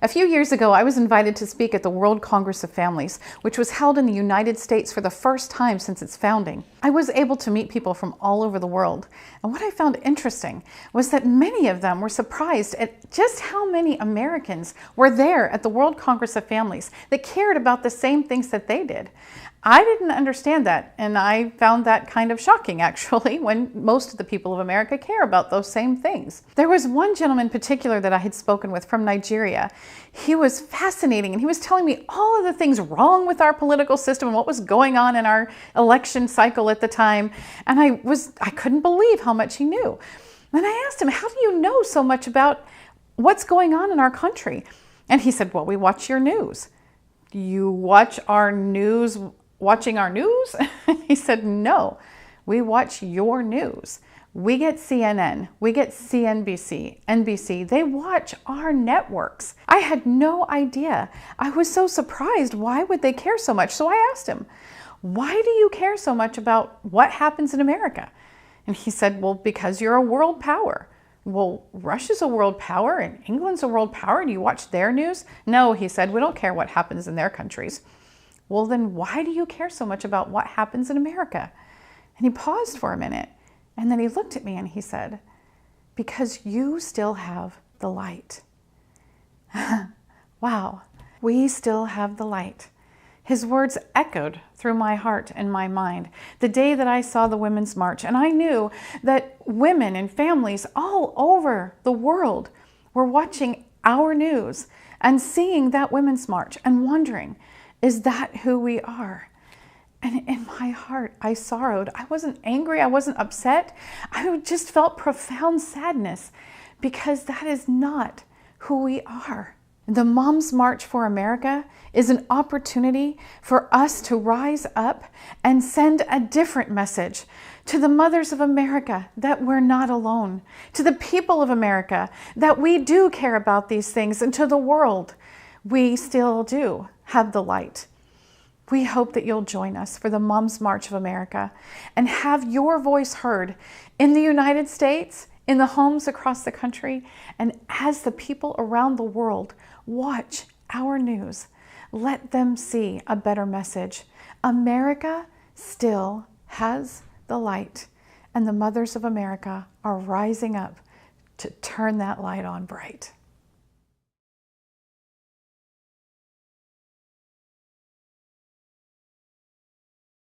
A few years ago, I was invited to speak at the World Congress of Families, which was held in the United States for the first time since its founding. I was able to meet people from all over the world, and what I found interesting was that many of them were surprised at just how many Americans were there at the World Congress of Families that cared about the same things that they did. I didn't understand that, and I found that kind of shocking, actually, when most of the people of America care about those same things. There was one gentleman in particular that I had spoken with from Nigeria. He was fascinating, and he was telling me all of the things wrong with our political system and what was going on in our election cycle at the time, and I couldn't believe how much he knew. And I asked him, how do you know so much about what's going on in our country? And he said, well, we watch your news. Do you watch our news watching our news? He said, no, we watch your news. We get CNN, we get CNBC, NBC. They watch our networks. I had no idea. I was so surprised. Why would they care so much? So I asked him, why do you care so much about what happens in America? And he said, well, because you're a world power. Well, Russia's a world power and England's a world power. Do you watch their news? No, he said, we don't care what happens in their countries. Well, then why do you care so much about what happens in America? And he paused for a minute, and then he looked at me and he said, because you still have the light. Wow, we still have the light. His words echoed through my heart and my mind the day that I saw the Women's March, and I knew that women and families all over the world were watching our news and seeing that Women's March and wondering, is that who we are? And in my heart, I sorrowed. I wasn't angry. I wasn't upset. I just felt profound sadness because that is not who we are. The Moms March for America is an opportunity for us to rise up and send a different message to the mothers of America that we're not alone, to the people of America that we do care about these things, and to the world. We still do have the light. We hope that you'll join us for the Moms March of America and have your voice heard in the United States, in the homes across the country, and as the people around the world watch our news, let them see a better message. America still has the light, and the mothers of America are rising up to turn that light on bright.